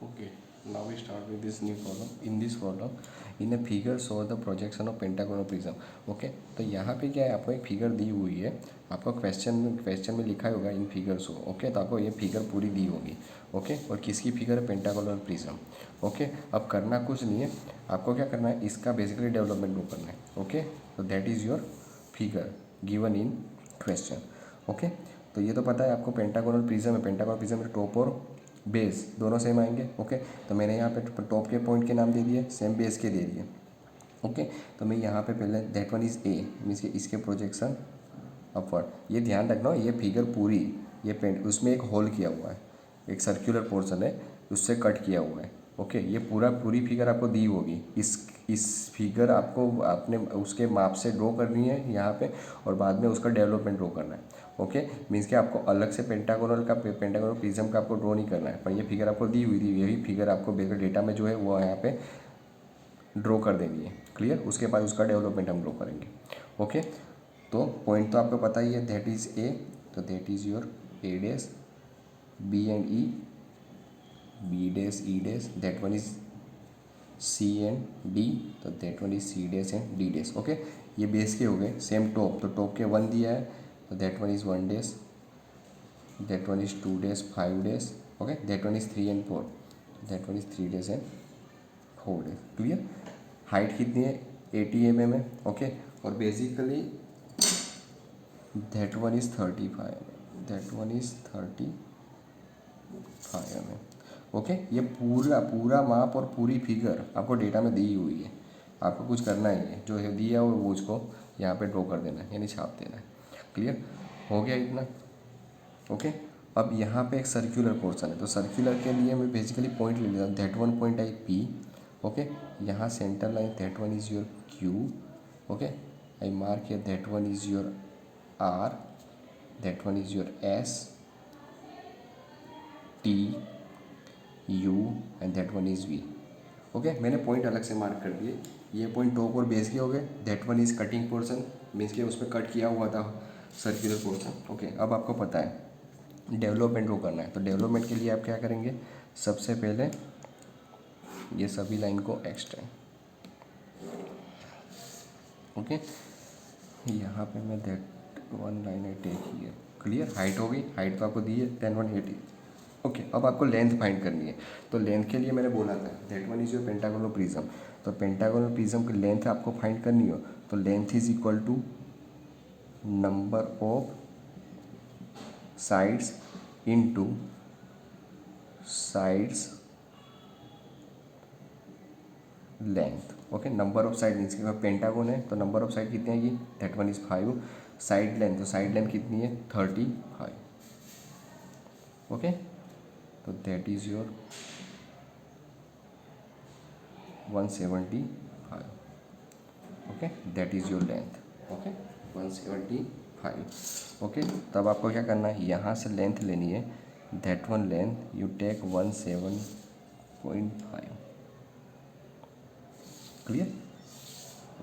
Okay, now we start with this new problem. In this problem, in a figure show the projection of pentagonal prism. Okay, तो यहाँ पे क्या है, आपको एक फिगर दी हुई है, आपको क्वेश्चन में लिखा होगा इन फिगर शो. ओके, तो आपको ये फिगर पूरी दी होगी. ओके, और किसकी फिगर है, पेंटागोनल प्रिज्म. ओके, अब करना कुछ नहीं है, आपको क्या करना है, इसका बेसिकली डेवलपमेंट ड्रॉ करना है. ओके, तो that is your figure given in question. Okay, तो ये तो पता है आपको पेंटागोनल प्रिज्म है. पेंटागोनल प्रिज्म में टॉप और बेस दोनों सेम आएंगे. ओके, तो मैंने यहाँ पे टॉप के पॉइंट के नाम दे दिए, सेम बेस के दे दिए. ओके, तो मैं यहाँ पे पहले that one is A means कि इसके प्रोजेक्शन अपवर्ड. ये ध्यान रखना, ये फिगर पूरी ये पेंट उसमें एक होल किया हुआ है, एक सर्कुलर पोर्शन है, उससे कट किया हुआ है. ओके, ये पूरी फिगर आपको दी होगी. इस फिगर आपको आपने उसके माप से ड्रॉ करनी है यहाँ पे, और बाद में उसका डेवलपमेंट ड्रॉ करना है. ओके, मीन्स कि आपको अलग से पेंटागोनल प्रिज्म का आपको ड्रॉ नहीं करना है, पर ये फिगर आपको दी हुई थी, यही फिगर आपको बेसिक डेटा में जो है वो यहाँ पे ड्रॉ कर देनी है. क्लियर, उसके बाद उसका डेवलपमेंट हम ड्रॉ करेंगे. ओके, तो पॉइंट तो आपको पता ही है, दैट इज़ ए, तो that is your A dash, B and E, B dash E dash, that one is C and D, तो that one is C dash and D dash. Okay, ये base के हो गए. Same top, तो top के 1 दिया है, तो that one is 1 dash, that one is 2 dash 5 dash. Okay, that one is 3 and 4, that one is 3 dash and 4 dash. Clear. Height कितनी है, 80 mm है. ओके, और basically that one is 35, that one is 35 mm. Okay, ये पूरा माप और पूरी figure आपको डेटा में दी हुई है. आपको कुछ करना ही है, जो है दिया हुआ वो उसको यहाँ पे ड्रॉ कर देना है, यानी छाप देना है. क्लियर हो गया इतना. ओके, अब यहाँ पे एक सर्कुलर पोर्शन है, तो सर्कुलर के लिए मैं बेसिकली पॉइंट ले लेता हूँ. That one point I P. Okay, यहाँ centre line that one is your Q. Okay, I mark here that one is your R, that one is your S, T, U and that one is V. Okay, मैंने point अलग से mark कर दिए. ये point top और base के हो गए. That one is cutting portion, means कि उसमें कट किया हुआ था सर्कुलर पोर्शन. ओके, अब आपको पता है डेवलपमेंट ड्रॉ करना है, तो डेवलपमेंट के लिए आप क्या करेंगे, सबसे पहले ये सभी लाइन को एक्सटेंड. ओके, यहाँ पे मैं that one line I take here. Clear, height हो गई, हाइट तो आपको दी है 10 180. ओके, अब आपको लेंथ फाइंड करनी है, तो लेंथ के लिए मैंने बोला था that one is your pentagonal prism. तो पेंटागोनल प्रिज्म की लेंथ आपको फाइंड करनी हो, तो length is equal to number of sides into sides length. Okay, number of side means कि पेंटागोन है तो नंबर ऑफ साइड कितनी आएगी, that one is 5. Side length, तो साइड लेंथ कितनी है, 35. ओके, तो that is your 175. Okay, that is your length. Okay, 175. Okay, तब आपको क्या करना है, यहाँ से लेंथ लेनी है, that one length you take 17.5. Clear,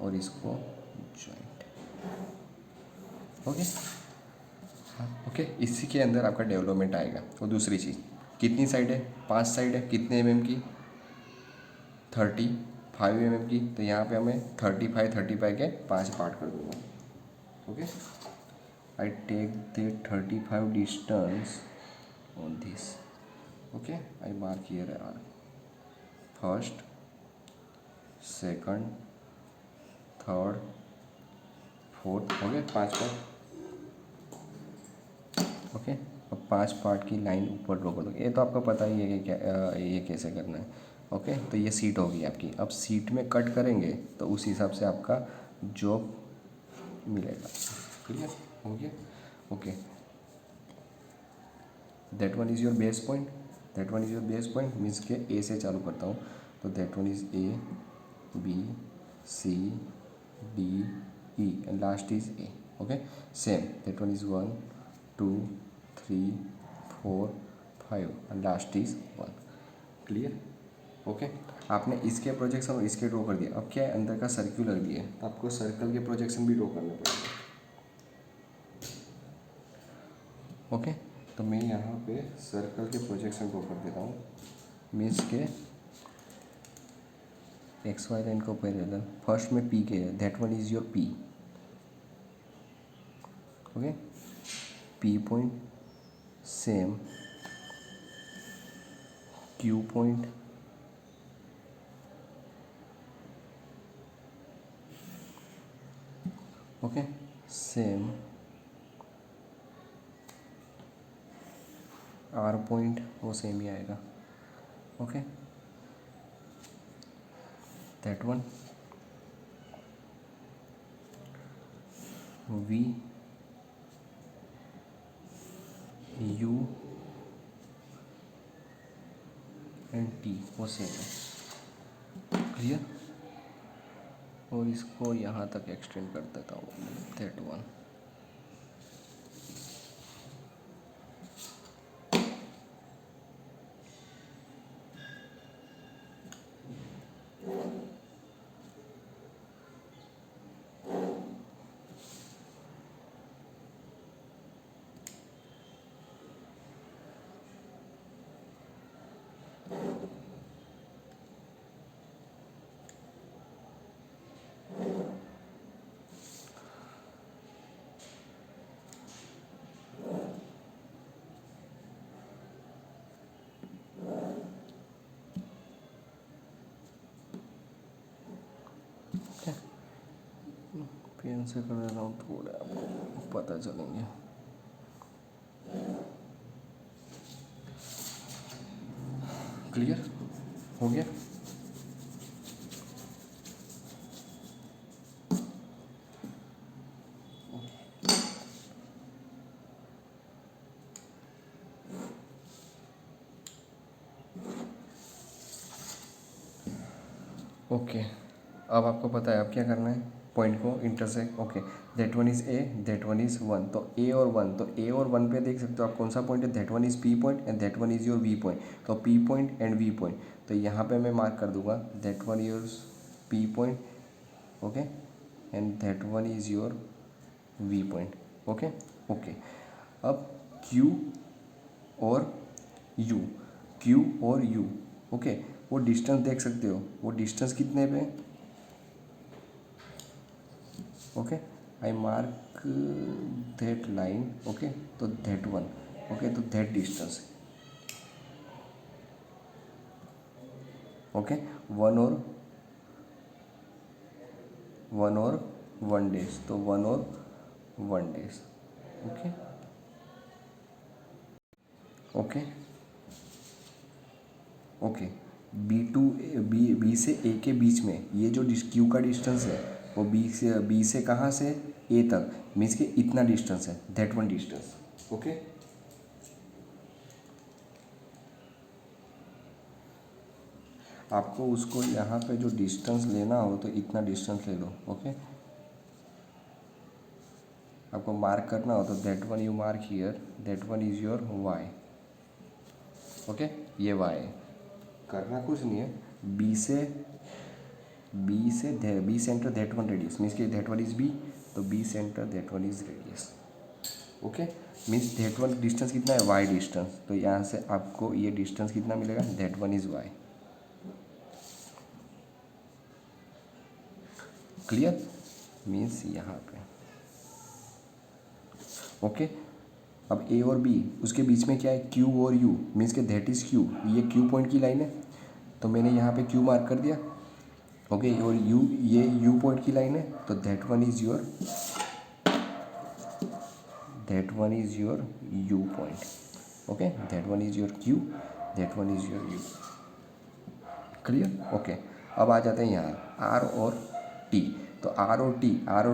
और इसको जॉइंट. ओके, हाँ. ओके, इसी के अंदर आपका डेवलपमेंट आएगा. और दूसरी चीज़, कितनी साइड है, 5 साइड है, कितने mm की, 35 mm की. तो यहाँ पे हमें 35 के 5 पार्ट कर दूँगा. Okay, I take the 35 distance on this. Okay, I mark here R, first, second, third, fourth. हो गए 5 पार्ट. ओके, अब 5 पार्ट की लाइन ऊपर ड्रॉ कर दो. ये तो आपको पता ही है कि क्या ये कैसे करना है. ओके, तो ये सीट होगी आपकी. अब सीट में कट करेंगे तो उस हिसाब से आपका जॉब मिलेगा. क्लियर हो गया. Okay, that one is your base point, that one is your base point means के ए से चालू करता हूँ, तो that one is A, B, C, D, E and last is A. Okay, same that one is 1 2 3 4 5 and last is 1. Clear. Okay, आपने इसके projection और इसके ड्रॉ कर दिया. अब क्या है, अंदर का सर्कुलर भी है, तो आपको सर्कल के प्रोजेक्शन भी ड्रॉ करने पड़ेंगे. ओके, तो मैं यहाँ पे सर्कल के प्रोजेक्शन ड्रॉ कर देता हूँ. मीन्स के एक्स वाई लाइन को पैरेलल, फर्स्ट में पी के है, that one is your P, okay, P point same Q point okay same R point वो सेम ही आएगा, okay, that one V U and T वो सेम है, क्लियर। और इसको यहाँ तक एक्सटेंड कर देता हूँ, दैट वन पेन से कर रहा हूँ, थोड़ा आपको पता चलेंगे। क्लियर हो गया। ओके, अब आपको पता है अब क्या करना है, पॉइंट को intersect, okay, that one is A, that one is one, तो ए और वन, तो ए और वन पे देख सकते हो आप कौन सा पॉइंट है, that one is P point and that one is your V point, तो P point and V point, तो यहाँ पे मैं मार्क कर दूंगा that one your P point, okay, and that one is your V point, okay okay. अब Q और U, Q और यू, ओके, वो डिस्टेंस देख सकते हो, वो डिस्टेंस कितने पे, okay, I mark that line, okay, तो दैट वन, ओके, तो दैट डिस्टेंस, ओके, वन और वन डेज, तो वन और one days, okay okay okay. B से ए के बीच में ये जो क्यू का डिस्टेंस है वो बी से कहाँ से ए तक, मीन्स कि इतना डिस्टेंस है, दैट वन डिस्टेंस, ओके। आपको उसको यहाँ पे जो डिस्टेंस लेना हो तो इतना डिस्टेंस ले लो, ओके। आपको मार्क करना हो तो that one you mark here, that one is your Y, okay, ये वाई है, करना कुछ नहीं है, B centre that one radius, means कि दैट वन इज बी, तो B centre that one is radius, okay, means that one distance कितना है, वाई डिस्टेंस, तो यहाँ से आपको ये डिस्टेंस कितना मिलेगा, that one is Y, clear, means यहाँ पे, ओके। अब ए और बी उसके बीच में क्या है, क्यू और यू, मीन्स के दैट इज़ क्यू, ये क्यू पॉइंट की लाइन है, तो मैंने यहाँ पे क्यू मार्क कर दिया, ओके, और यू, ये यू पॉइंट की लाइन है, तो that one is your you point, okay, that one is your Q, that one is your you, clear, okay. अब आ जाते हैं यहाँ आर और टी, तो आर और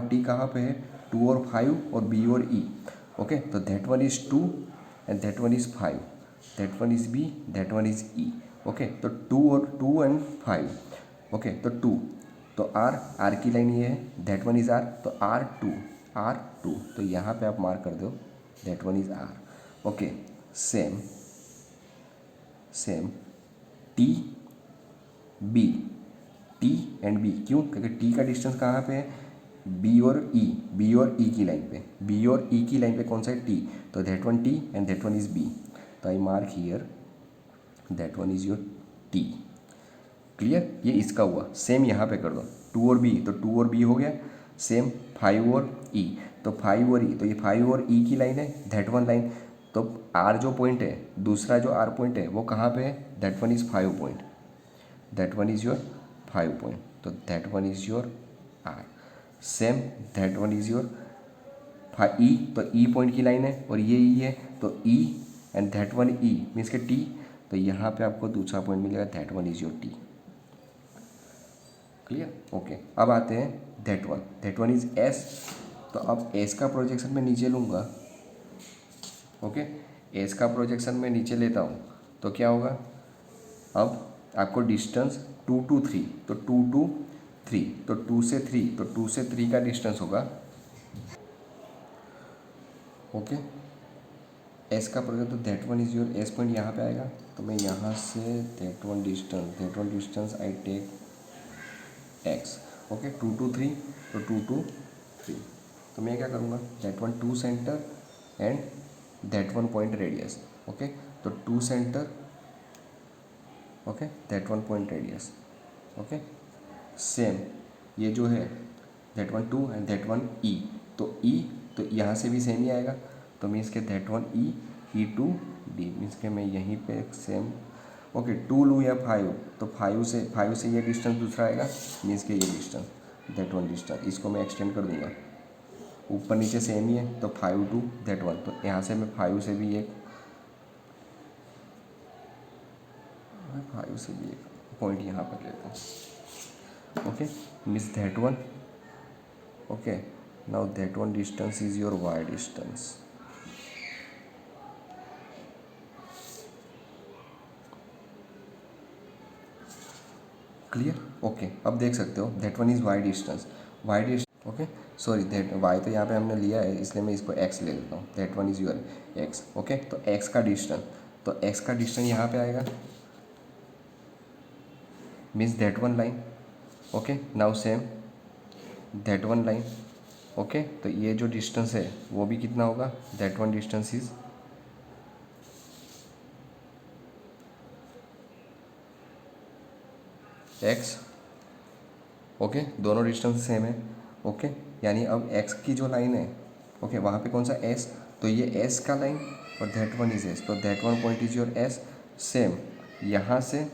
टी कहाँ पे है, 2 और 5 और बी और ई, ओके, तो that one is 2 and that one is 5, that one is B, that one is E, okay, तो 2 एंड 5, ओके, तो 2, तो आर की लाइन ये है, दैट वन इज़ आर, तो आर टू, तो यहाँ पे आप मार्क कर दो that one is R, okay, same T B, T and B, क्यों, क्योंकि टी का डिस्टेंस कहाँ पे है, बी और ई की लाइन पे, बी और ई की लाइन पे कौन सा है, टी, तो that one T and that one is B, तो I mark here that one is your T. Clear, ये इसका हुआ। सेम यहाँ पे कर दो, 2 और बी, तो 2 और बी हो गया। सेम 5 और ई, तो 5 और ई, तो ये 5 और ई की लाइन है, दैट वन लाइन। तो आर जो पॉइंट है, दूसरा जो आर पॉइंट है वो कहाँ पे है, that one is 5 point, that one is your 5 point, तो that one is your R. Same that one is your E, तो ई पॉइंट की लाइन है और ये ई है, तो E and that one E means के टी, तो यहाँ पे आपको दूसरा पॉइंट मिलेगा, that one is your T. Clear, okay. अब आते हैं दैट वन इज़ एस, तो अब एस का प्रोजेक्शन मैं नीचे लूँगा। ओके, एस का प्रोजेक्शन मैं नीचे लेता हूँ तो क्या होगा, अब आपको डिस्टेंस 2 to 3, तो 2 to 3, तो 2 से 3, तो 2 से 3 का डिस्टेंस होगा। ओके, एस का प्रोजेक्ट, तो that one is your S point यहाँ पे आएगा, तो मैं यहाँ से that one distance I take X. Okay, 2 to 3, तो 2 to 3, तो मैं क्या करूँगा, that one 2 centre and that one point radius. Okay, तो 2 centre, okay, that one point radius. Okay, same ये जो है that one 2 and that one E, तो ई, तो यहाँ से भी सेम ही आएगा, तो मीन्स के that one E to D, means के मैं यहीं पे सेम। ओके, 2 लूँ या 5, तो 5 से ये डिस्टेंस दूसरा आएगा, मीन्स के ये डिस्टेंस दैट वन डिस्टेंस, इसको मैं एक्सटेंड कर दूंगा, ऊपर नीचे सेम ही है, तो 5 टू दैट वन, तो यहाँ से मैं 5 से भी एक पॉइंट यहाँ पर लेता हूँ। Okay, means that one, okay, now that one distance is your Y distance. Clear, okay. अब देख सकते हो that one is Y distance, okay, sorry that Y तो यहाँ पे हमने लिया है, इसलिए मैं इसको एक्स ले लेता हूँ, that one is your x. Okay, तो एक्स का डिस्टेंस, तो एक्स का डिस्टेंस यहाँ पे आएगा, means that one line. Okay, now same that one line. Okay, तो ये जो डिस्टेंस है वो भी कितना होगा, that one distance is x. Okay, दोनों डिस्टेंस सेम है। ओके, यानी अब एक्स की जो लाइन है, ओके, वहाँ पे कौन सा एस, तो ये एस का लाइन और दैट वन इज एस, तो that one point is your S. Same यहाँ से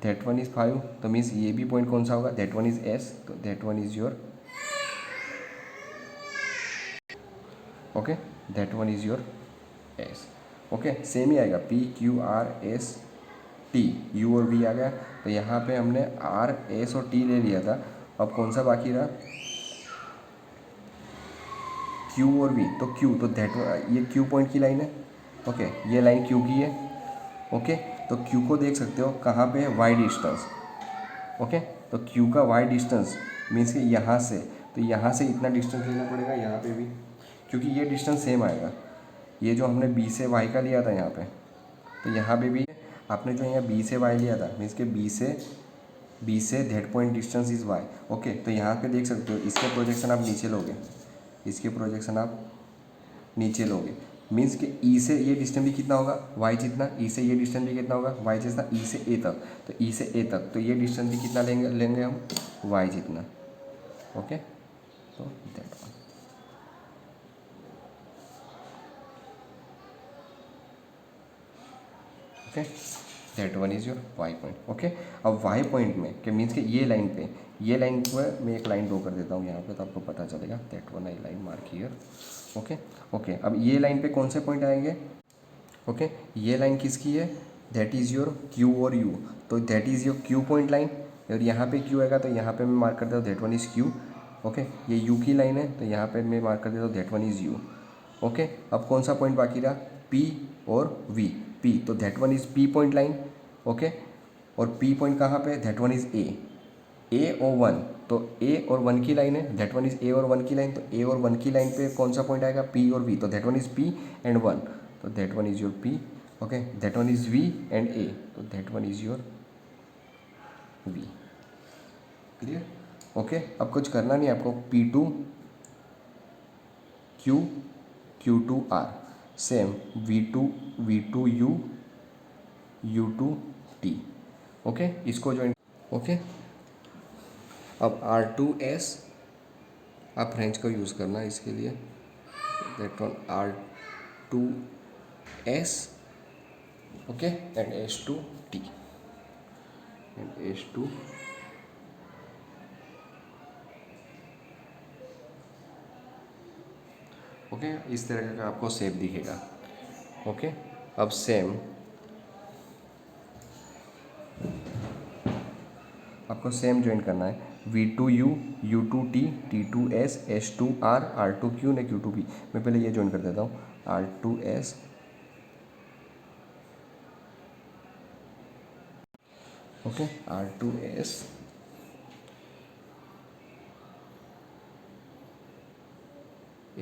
दैट वन इज़ 5, तो मीन्स ये भी पॉइंट कौन सा होगा, दैट वन इज़ एस, तो that one is your, okay, that one is your S. Okay, same ही आएगा, P Q R S T, U और वी आ गया, तो यहाँ पे हमने आर एस और टी ले लिया था, अब कौन सा बाकी रहा, क्यू और वी, तो क्यू, तो दैट ये क्यू पॉइंट की लाइन है। ओके, ये लाइन क्यू की है। ओके, तो क्यू को देख सकते हो कहाँ पे है, वाई डिस्टेंस। ओके, तो क्यू का वाई डिस्टेंस मीन्स कि यहाँ से, तो यहाँ से इतना डिस्टेंस लेना पड़ेगा यहाँ पे भी, क्योंकि ये डिस्टेंस सेम आएगा, ये जो हमने बी से वाई का लिया था यहाँ पे, तो यहाँ पे भी आपने जो यहाँ बी से वाई लिया था, मीन्स के बी से that point distance is Y. Okay, तो यहाँ पे देख सकते हो इसके प्रोजेक्शन आप नीचे लोगे, इसके प्रोजेक्शन आप नीचे लोगे, मीन्स कि ई से ये डिस्टेंस भी कितना होगा, वाई जितना, ई से ये डिस्टेंस भी कितना होगा, वाई जितना, ई से ए तक, तो ई से ए तक, तो ये डिस्टेंस भी कितना लेंगे हम, वाई जितना। ओके, तो that one. Okay, that one is your Y point. Okay, अब वाई पॉइंट में क्या मीन्स कि ये लाइन पे मैं एक लाइन ड्रॉ कर देता हूँ यहाँ पे, तो आपको पता चलेगा, that one I line mark here. Okay, okay, अब ये लाइन पे कौन से पॉइंट आएंगे, ओके, ये लाइन किसकी है, दैट इज़ योर क्यू और यू, तो that is your Q point line, और यहाँ पे क्यू आएगा, तो यहाँ पे मैं मार्क कर देता हूँ that one is Q. Okay, ये यू की लाइन है, तो यहाँ पे मैं मार्क कर देता हूँ that one is you. Okay, अब कौन सा पॉइंट बाकी रहा, पी और वी, पी, तो that one is P point line. Okay, और पी पॉइंट कहाँ पे, दैट वन इज़ ए और वन, तो ए और वन की लाइन है, दैट वन इज़ ए और वन की लाइन, तो ए और वन की लाइन पे कौन सा पॉइंट आएगा, पी और वी, तो that one is P and one, तो that one is your P. Okay, that one is V and A, तो that one is your V. Clear, okay, अब कुछ करना नहीं आपको, P to Q, Q to R, same V to U, U to T. Okay, इसको join. Okay, अब R2S आप range का यूज़ करना इसके लिए, that one R2S, okay, and H2T and H2, okay, इस तरह का आपको शेप दिखेगा। ओके, अब सेम आपको सेम ज्वाइन करना है, V2U, U2T, T2S, H2R, R2Q ने Q2P। मैं पहले ये ज्वाइन कर देता हूँ, R2S, okay, R2S,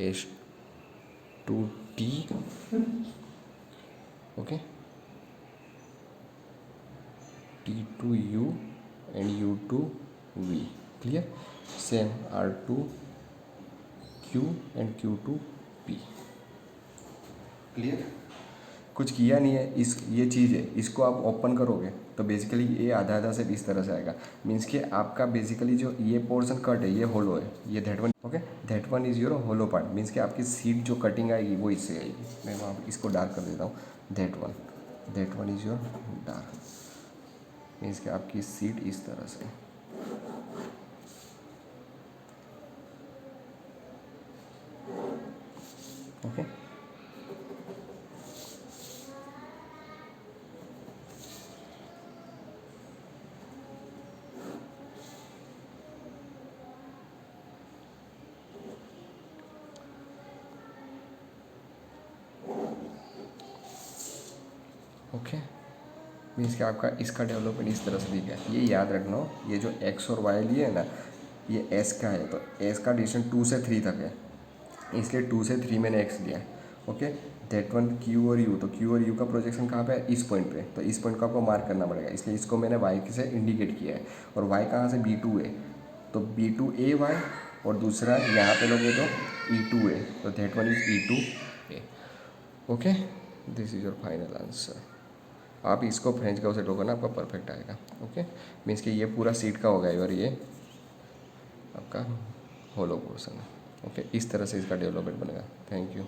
H2T, okay, T2U and U2V, clear. Same R2Q and Q2P, clear. कुछ किया नहीं है, इस ये चीज़ है, इसको आप ओपन करोगे तो बेसिकली ये आधा आधा से इस तरह से आएगा। मीन्स कि आपका बेसिकली जो ये पोर्शन कट है ये होलो है, ये that one, okay, that one is your hollow part. Means कि आपकी सीट जो कटिंग आएगी वो इससे आएगी। मैं वहाँ इसको डार्क कर देता हूँ, that one is your dark. Means कि आपकी सीट इस तरह से, ओके। ओके, मीन्स कि आपका इसका डेवलपमेंट इस तरह से दिखा है। ये याद रखना, ये जो एक्स और वाई लिए है ना, ये एस का है, तो एस का डिस्टेंस 2 से 3 तक है, इसलिए 2 से 3 मैंने एक्स लिया है। ओके, दैट वन क्यू और यू, तो क्यू और यू का प्रोजेक्शन कहाँ पे है, इस पॉइंट पे, तो इस पॉइंट को आपको मार्क करना पड़ेगा, इसलिए इसको मैंने वाई से इंडिकेट किया है। और वाई कहाँ से, B2 है, तो B2 ए वाई, और दूसरा यहाँ पे लोगे तो E2 है, तो that one is E2 A. Okay, this is your final answer. आप इसको फ्रेंच कर्व से ड्रॉ करना, आपका परफेक्ट आएगा। ओके, मीन्स कि ये पूरा सीट का होगा और ये आपका होलो पोर्शन है। ओके, इस तरह से इसका डेवलपमेंट बनेगा। Thank you.